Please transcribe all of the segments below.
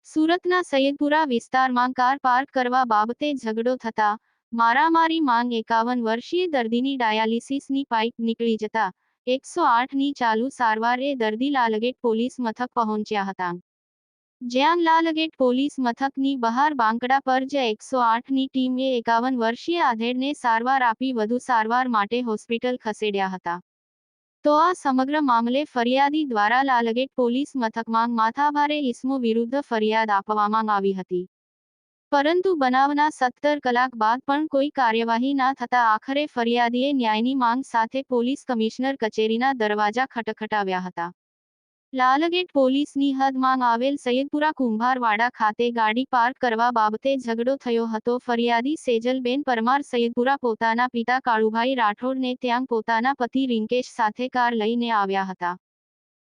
સુરતના સૈયદપુરા વિસ્તારમાં car park કરવા બાબતે ઝઘડો થતા મારામારી માંગ 51 વર્ષીય દર્દીની ડાયાલિસિસની પાઇપ નીકળી જતા 108ની ચાલુ સારવારે દર્દી લાલગેટ પોલીસ મથક પહોંચ્યા હતા, જ્યાં લાલગેટ પોલીસ મથકની બહાર બાંકડા પર જ 108ની ટીમે 51 વર્ષીય આધેડને સારવાર આપી વધુ સારવાર માટે હોસ્પિટલ ખસેડ્યા હતા। તો આ સમગ્ર મામલે ફરિયાદી દ્વારા લાલગેટ પોલીસ મથકમાં માથાભારે ઇસમો વિરુદ્ધ ફરિયાદ આપવામાં આવી હતી, પરંતુ બનાવના 17 કલાક બાદ પણ કોઈ કાર્યવાહી ના થતા આખરે ફરિયાદીએ ન્યાયની માંગ સાથે પોલીસ કમિશનર કચેરીના દરવાજા ખટખટાવ્યા હતા। લાલગેટ પોલીસની હદમાં આવેલ સૈયદપુરા કુંભારવાડા ખાતે ગાડી પાર્ક કરવા બાબતે ઝઘડો થયો હતો। ફરિયાદી સેજલબેન પરમાર સૈયદપુરા પોતાના પિતા કાળુભાઈ રાઠોડને ત્યાં પોતાના પતિ રિંકેશ સાથે કાર લઈને આવ્યા હતા।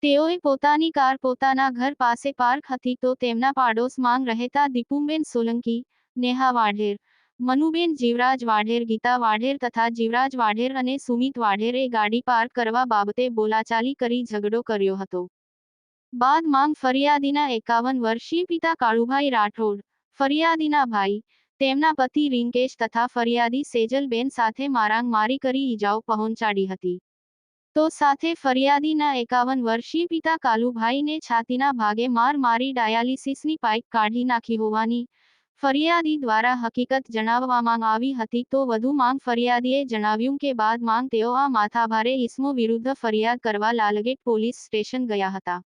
તેઓએ પોતાની કાર પોતાના ઘર પાસે પાર્ક હતી તો તેમના પાડોશમાં રહેતા દીપુબેન સોલંકી, નેહા વાઢેર, મનુબેન જીવરાજ વાઢેર, ગીતા વાઢેર તથા જીવરાજ વાઢેર અને સુમિત વાઢેરે ગાડી પાર્ક કરવા બાબતે બોલાચાલી કરી ઝઘડો કર્યો હતો। બાદ માંગ ફરિયાદીના 51 વર્ષીય પિતા કાળુભાઈ રાઠોડ, ફરિયાદીના ભાઈ, તેમના પતિ રિંકેશ તથા ફરિયાદી સેજલબેન સાથે મારામારી કરી ઈજાઓ પહોંચાડી હતી। તો સાથે ફરિયાદીના 51 વર્ષીય પિતા કાલુભાઈને છાતીના ભાગે માર મારી ડાયાલિસિસની પાઇપ કાઢી નાખી હોવાની ફરિયાદી દ્વારા હકીકત જણાવવામાં આવી હતી। તો વધુ માંગ ફરિયાદીએ જણાવ્યું કે બાદ માંગ તેઓ આ માથાભારે ઇસમો વિરુદ્ધ ફરિયાદ કરવા લાલગેટ પોલીસ સ્ટેશન ગયા હતા,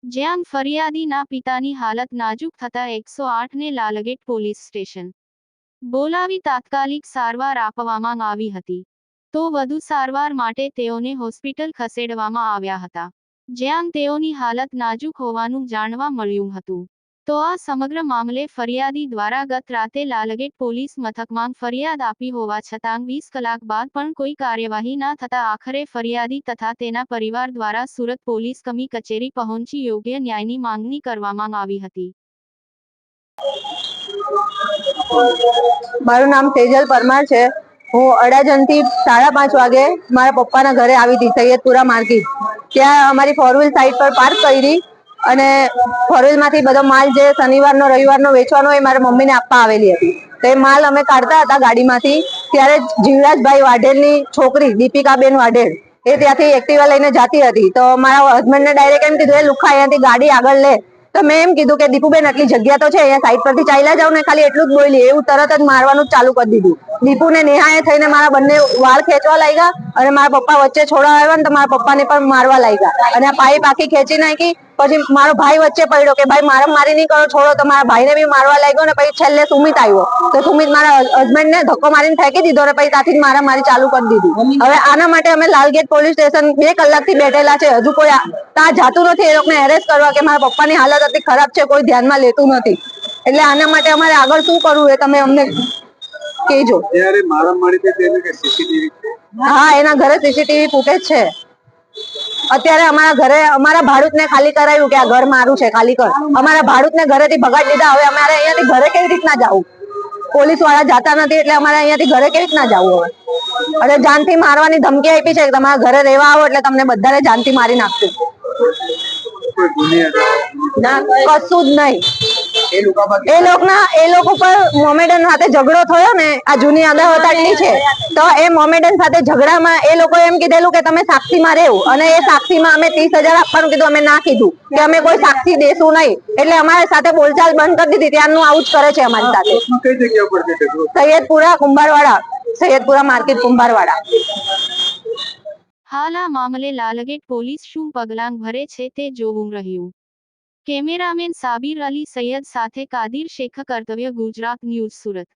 જ્યાં ફરિયાદીના પિતાની હાલત નાજુક થતા 108ને લાલગેટ પોલીસ સ્ટેશન બોલાવી તાત્કાલિક સારવાર આપવામાં આવી હતી। તો વધુ સારવાર માટે તેઓને હોસ્પિટલ ખસેડવામાં આવ્યા હતા, જ્યાં તેઓની હાલત નાજુક હોવાનું જાણવા મળ્યું હતું। તો આ સમગ્ર મામલે ફરિયાદી દ્વારા ગત રાતે લાલગેટ પોલીસ મથકમાં ફરિયાદ આપી હોવા છતાં 20 કલાક બાદ પણ કોઈ કાર્યવાહી ના થતા આખરે ફરિયાદી તથા તેના પરિવાર દ્વારા સુરત પોલીસ કચેરી પહોંચી યોગ્ય ન્યાયની માંગણી કરવામાં આવી હતી। મારું નામ સેજલ પરમાર છે। હું અડાજણથી 5:30 વાગે મારા પપ્પાના ઘરે આવી હતી સૈયદપુરા માર્કેટ। ત્યાં અમારી 4 વ્હીલ સાઈડ પર પાર્ક કરી અને 4 વ્હીલ માંથી બધો માલ જે શનિવારનો રવિવારનો વેચવાનો એ મારા મમ્મીને આપવા આવેલી હતી। તો એ માલ અમે કાઢતા હતા ગાડીમાંથી, ત્યારે જીવરાજભાઈ વાઢેરની છોકરી દીપિકાબેન વાઢેર એ ત્યાંથી એક્ટિવા લઈને જતી હતી। તો મારા હસબન્ડને ડાયરેક્ટ એમ કીધું, એ લુખા અહીંયાથી ગાડી આગળ લે। તો મેં એમ કીધું કે દીપુબેન આટલી જગ્યા તો છે, અહીંયા સાઈડ પરથી ચાલ્યા જાવ ને, ખાલી એટલું જ બોલી। એવું તરત જ મારવાનું ચાલુ કરી દીધું। દીપુને નેહાએ થઈને મારા બંને વાળ ખેંચવા લાગ્યા અને મારા પપ્પા વચ્ચે છોડાવવા આવ્યા ને તો મારા પપ્પાને પણ મારવા લાગ્યા અને આ પાઇપ આખી ખેંચી નાખી। પછી મારો ભાઈ વચ્ચે પડ્યો કે ભાઈ મારી નહીં કરો, છોડો। તો મારા ભાઈને બી મારવા લાગ્યો ને પછી છેલ્લે સુમિત આવ્યો તો સુમિત મારા હસબન્ડને ધક્કો મારીને ફેંકી દીધો અને પછી ત્યાંથી મારી ચાલુ કરી દીધી। હવે આના માટે અમે લાલગેટ પોલીસ સ્ટેશન 2 કલાકથી બેઠેલા છે, હજુ કોઈ ત્યાં જાતું નથી એ લોકોને એરેસ્ટ કરવા કે મારા પપ્પાની હાલત આટલી ખરાબ છે, કોઈ ધ્યાનમાં લેતું નથી। એટલે આના માટે અમારે આગળ શું કરવું એ તમે અમને કહેજો। હા, એના ઘરે સીસીટીવી ફૂટેજ છે। અત્યારે અમારા ઘરે અમારા ભાડૂતને ખાલી કરાવ્યું કે આ ઘર મારું છે, ખાલી કર। અમારા ભાડૂતને ઘરેથી ભગાડી દીધા। હવે અમારે અહીંયાથી ઘરે કેવી રીતના જવું? પોલીસ વાળા જાતા નથી એટલે અમારે અહીંયાથી ઘરે કેવી રીતના જવું? હવે અને જાનથી મારવાની ધમકી આપી છે કે તમારા ઘરે રહેવા આવો એટલે તમને બધાને જાનથી મારી નાખશું। ના, કશું જ નહીં। એ લોકો ઉપર મોમેડન સાથે ઝઘડો થયો ને, આ જૂની અદાવત આટલી છે તો એ મોમેડન સાથે ઝઘડામાં એ લોકો એમ કીધેલું કે તમે સાક્ષીમાં રહેવું અને એ સાક્ષીમાં અમે 30,000 આપવાનું કીધું। અમે ના કીધું કે અમે કોઈ સાક્ષી દેશું નહીં, એટલે અમારી સાથે બોલચાલ બંધ કરી દીધી। ત્યારનું આવું જ કરે છે અમારી સાથે। સૈયદપુરા કુંભારવાડા, સૈયદપુરા માર્કેટ કુંભારવાડા। હાલ આ મામલે લાલગેટ પોલીસ શું પગલાં ભરે છે તે જોવું રહ્યું। કેમેરામેન સાબિર અલી સૈયદ સાથે કાદિર શેખ, કર્તવ્ય ગુજરાત ન્યૂઝ, સુરત।